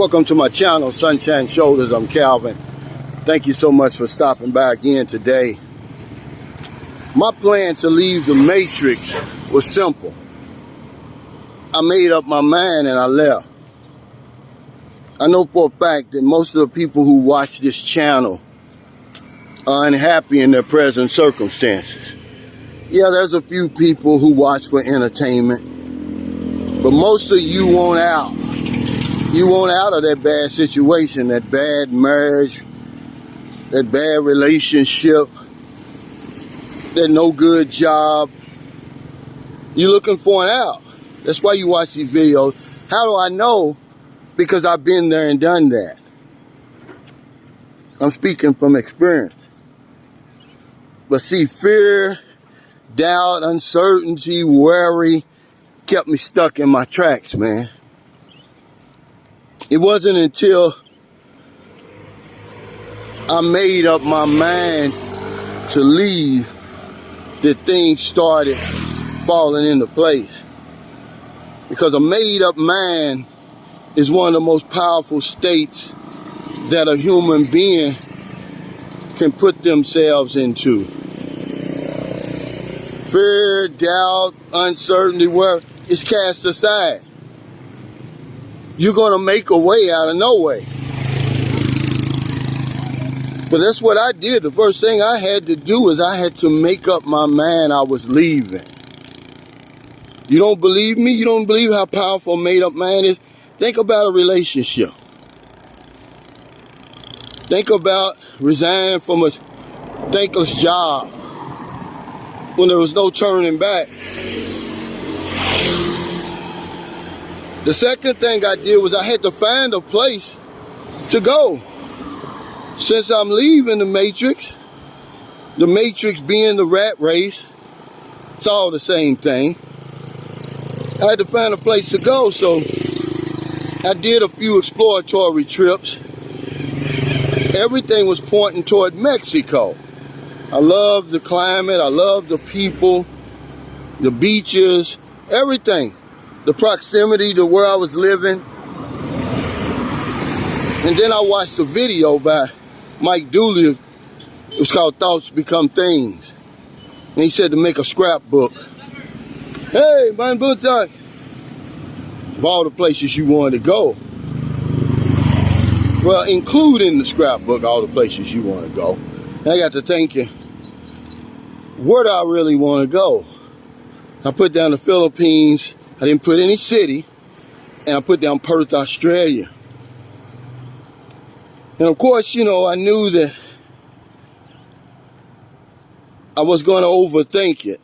Welcome to my channel, Sunshine Shoulders. I'm Calvin. Thank you so much for stopping by again today. My plan to leave the Matrix was simple. I made up my mind and I left. I know for a fact that most of the people who watch this channel are unhappy in their present circumstances. Yeah, there's a few people who watch for entertainment, but most of you want out. You want out of that bad situation, that bad marriage, that bad relationship, that no good job. You're looking for an out. That's why you watch these videos. How do I know? Because I've been there and done that. I'm speaking from experience. But see, fear, doubt, uncertainty, worry kept me stuck in my tracks, man. It wasn't until I made up my mind to leave that things started falling into place. Because a made up mind is one of the most powerful states that a human being can put themselves into. Fear, doubt, uncertainty, worry is cast aside. You're going to make a way out of no way. But that's what I did. The first thing I had to do is I had to make up my mind I was leaving. You don't believe me? You don't believe how powerful a made up mind is? Think about a relationship. Think about resigning from a thankless job when there was no turning back. The second thing I did was I had to find a place to go. Since I'm leaving the Matrix being the rat race, it's all the same thing. I had to find a place to go, so I did a few exploratory trips. Everything was pointing toward Mexico. I love the climate, I love the people, the beaches, everything. The proximity to where I was living. And then I watched a video by Mike Dooley. It was called Thoughts Become Things. And he said to make a scrapbook. Hey, man, Bootak. Of all the places you wanted to go. Well, including the scrapbook, all the places you want to go. And I got to thinking, where do I really want to go? I put down the Philippines. I didn't put any city, and I put down Perth, Australia. And of course, you know, I knew that I was going to overthink it.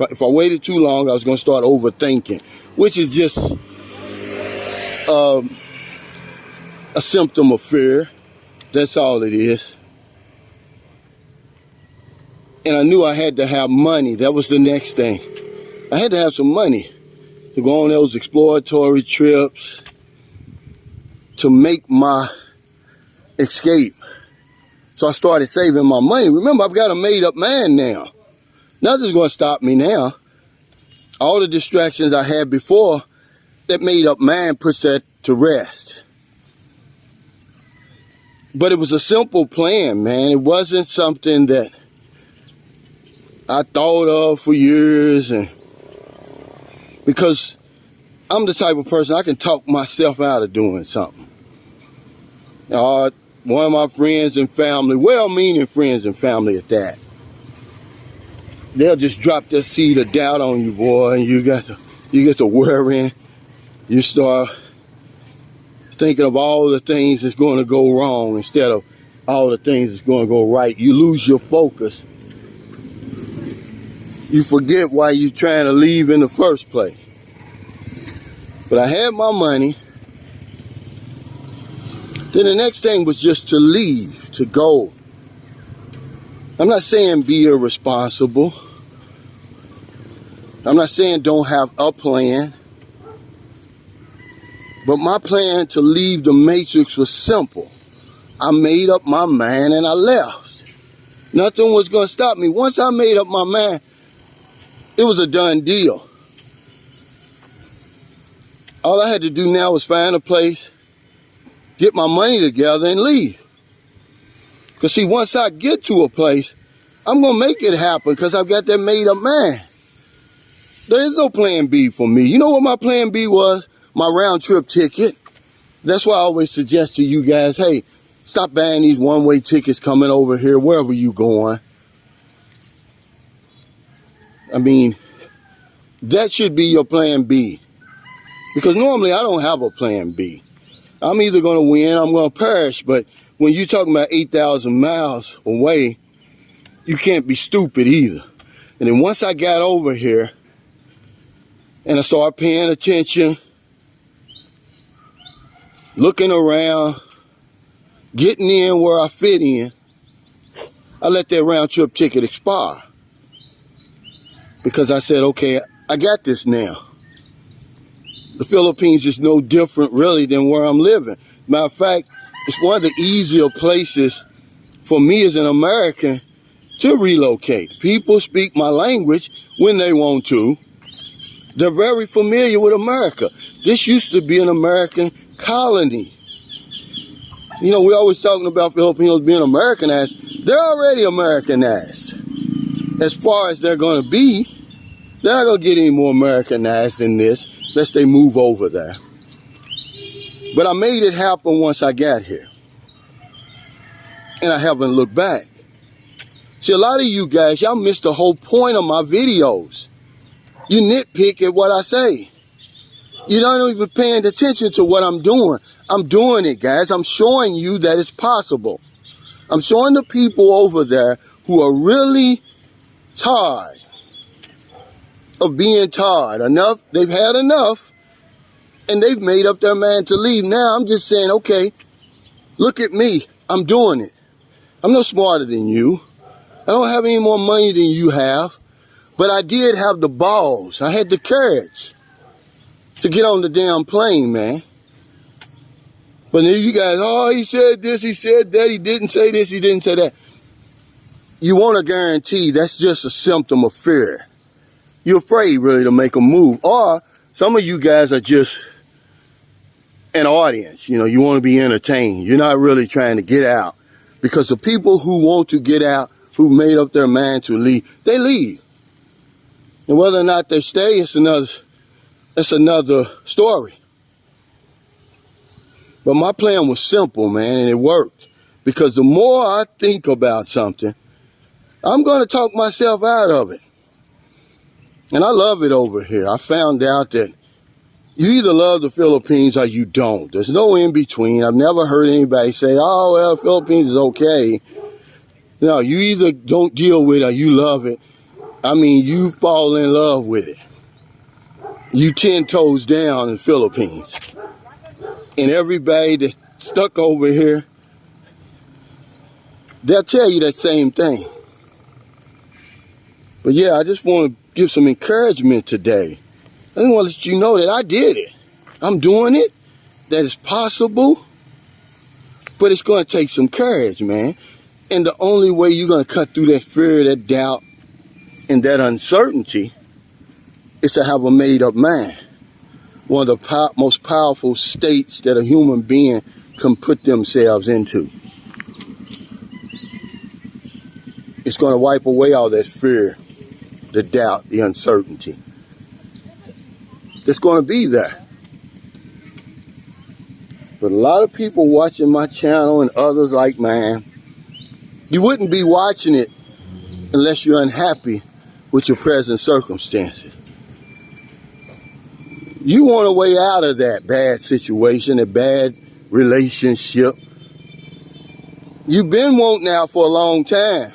If I waited too long, I was going to start overthinking, which is just a symptom of fear. That's all it is. And I knew I had to have money. That was the next thing. I had to have some money to go on those exploratory trips, to make my escape. So I started saving my money. Remember, I've got a made up mind now. Nothing's going to stop me now. All the distractions I had before, that made up mind puts that to rest. But it was a simple plan, man. It wasn't something that I thought of for years, and because I'm the type of person, I can talk myself out of doing something. One of my friends and family, well-meaning friends and family at that, they'll just drop their seed of doubt on you, boy, and you get to worrying. You start thinking of all the things that's going to go wrong instead of all the things that's going to go right. You lose your focus. You forget why you're trying to leave in the first place. But I had my money. Then the next thing was just to leave, to go. I'm not saying be irresponsible. I'm not saying don't have a plan. But my plan to leave the Matrix was simple. I made up my mind and I left. Nothing was going to stop me. Once I made up my mind, it was a done deal. All I had to do now was find a place get my money together and leave. Because see, once I get to a place, I'm going to make it happen because I've got that made up mind. There is no plan B for me. You know what my plan B was? My round trip ticket. That's why I always suggest to you guys, hey, stop buying these one-way tickets coming over here, wherever you going. I mean, that should be your plan B. Because normally I don't have a plan B. I'm either going to win or I'm going to perish. But when you're talking about 8,000 miles away, you can't be stupid either. And then once I got over here and I started paying attention, looking around, getting in where I fit in, I let that round trip ticket expire. Because I said, okay, I got this now. The Philippines is no different really than where I'm living. Matter of fact, it's one of the easier places for me as an American to relocate. People speak my language when they want to. They're very familiar with America. This used to be an American colony. You know, we're always talking about Filipinos being Americanized. They're already Americanized. As far as they're going to be, they're not going to get any more Americanized than this unless they move over there. But I made it happen once I got here. And I haven't looked back. See, a lot of you guys, y'all missed the whole point of my videos. You nitpick at what I say. You're not even paying attention to what I'm doing. I'm doing it, guys. I'm showing you that it's possible. I'm showing the people over there who are really tired of being tired. Enough, they've had enough, and they've made up their mind to leave. Now I'm just saying, okay, look at me. I'm doing it. I'm no smarter than you. I don't have any more money than you have, but I did have the balls. I had the courage to get on the damn plane, man. But then you guys, oh, he said this, he said that, he didn't say this, he didn't say that. You want a guarantee, that's just a symptom of fear. You're afraid really to make a move. Or some of you guys are just an audience. You know, you want to be entertained. You're not really trying to get out. Because the people who want to get out, who made up their mind to leave, they leave. And whether or not they stay, that's another story. But my plan was simple, man, and it worked. Because the more I think about something, I'm going to talk myself out of it. And I love it over here. I found out that you either love the Philippines or you don't. There's no in between. I've never heard anybody say, oh, well, the Philippines is okay. No, you either don't deal with it or you love it. I mean, you fall in love with it. You 10 toes down in the Philippines. And everybody that's stuck over here, they'll tell you that same thing. But yeah, I just want to give some encouragement today. I just want to let you know that I did it. I'm doing it, that it's possible, but it's going to take some courage, man. And the only way you're going to cut through that fear, that doubt, and that uncertainty is to have a made-up mind. One of the most powerful states that a human being can put themselves into. It's going to wipe away all that fear, the doubt, the uncertainty. It's going to be there. But a lot of people watching my channel and others like mine, you wouldn't be watching it unless you're unhappy with your present circumstances. You want a way out of that bad situation, a bad relationship. You've been wanting out for a long time,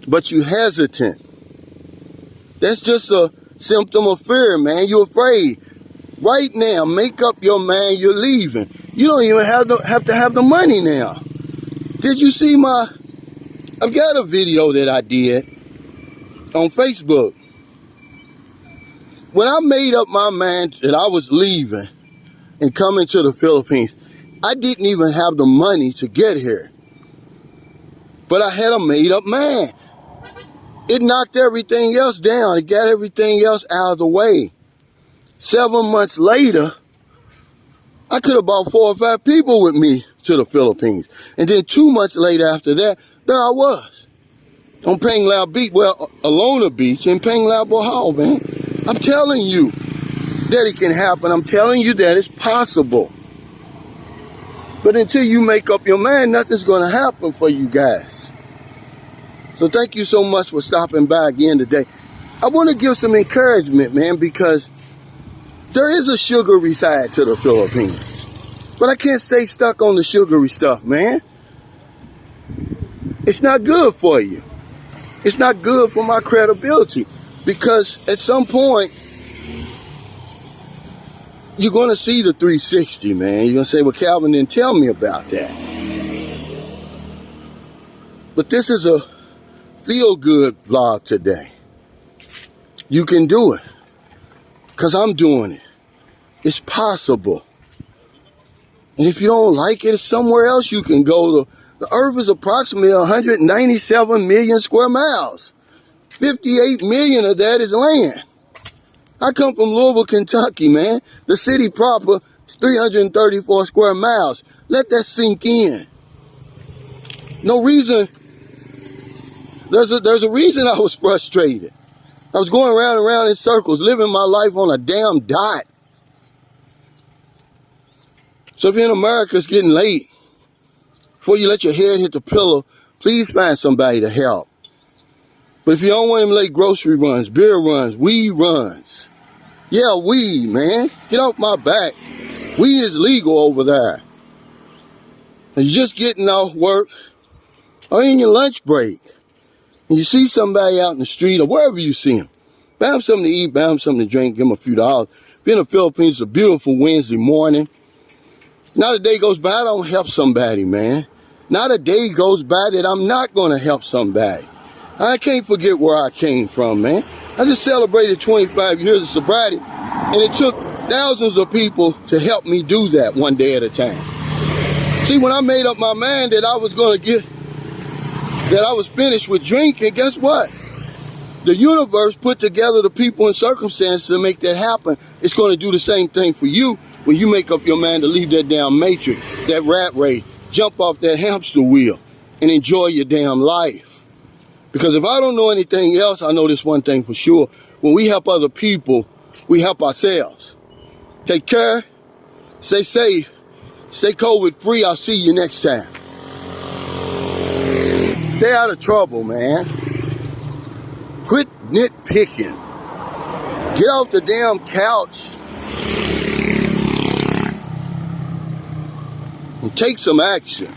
but you're hesitant. That's just a symptom of fear, man. You're afraid. Right now, make up your mind you're leaving. You don't even have to have the money now. Did you see I've got a video that I did on Facebook. When I made up my mind that I was leaving and coming to the Philippines, I didn't even have the money to get here. But I had a made up mind. It knocked everything else down. It got everything else out of the way. 7 months later, I could have brought 4 or 5 people with me to the Philippines. And then 2 months later after that, there I was. On Pang Lao Beach, well, Alona Beach in Pang Lao Bohol, man. I'm telling you that it can happen. I'm telling you that it's possible. But until you make up your mind, nothing's going to happen for you guys. So thank you so much for stopping by again today. I want to give some encouragement, man, because there is a sugary side to the Philippines. But I can't stay stuck on the sugary stuff, man. It's not good for you. It's not good for my credibility. Because at some point, you're going to see the 360, man. You're going to say, well, Calvin didn't tell me about that. But this is a feel-good vlog today. You can do it. Because I'm doing it. It's possible. And if you don't like it, it's somewhere else you can go. The earth is approximately 197 million square miles. 58 million of that is land. I come from Louisville, Kentucky, man. The city proper is 334 square miles. Let that sink in. No reason. There's a reason I was frustrated. I was going round and round in circles, living my life on a damn dot. So if you're in America, it's getting late. Before you let your head hit the pillow, please find somebody to help. But if you don't want him late grocery runs, beer runs, weed runs. Yeah, weed, man. Get off my back. Weed is legal over there. And you're just getting off work or in your lunch break. And you see somebody out in the street or wherever you see him. Buy him something to eat, buy him something to drink, give him a few dollars. If you're in the Philippines, it's a beautiful Wednesday morning. Not a day goes by I don't help somebody, man. Not a day goes by that I'm not going to help somebody. I can't forget where I came from, man. I just celebrated 25 years of sobriety, and it took thousands of people to help me do that one day at a time. See, when I made up my mind that I was finished with drinking, guess what? The universe put together the people and circumstances to make that happen. It's going to do the same thing for you when you make up your mind to leave that damn matrix, that rat race, jump off that hamster wheel, and enjoy your damn life. Because if I don't know anything else, I know this one thing for sure. When we help other people, we help ourselves. Take care, stay safe, stay COVID free. I'll see you next time. Stay out of trouble, man. Quit nitpicking. Get off the damn couch and take some action.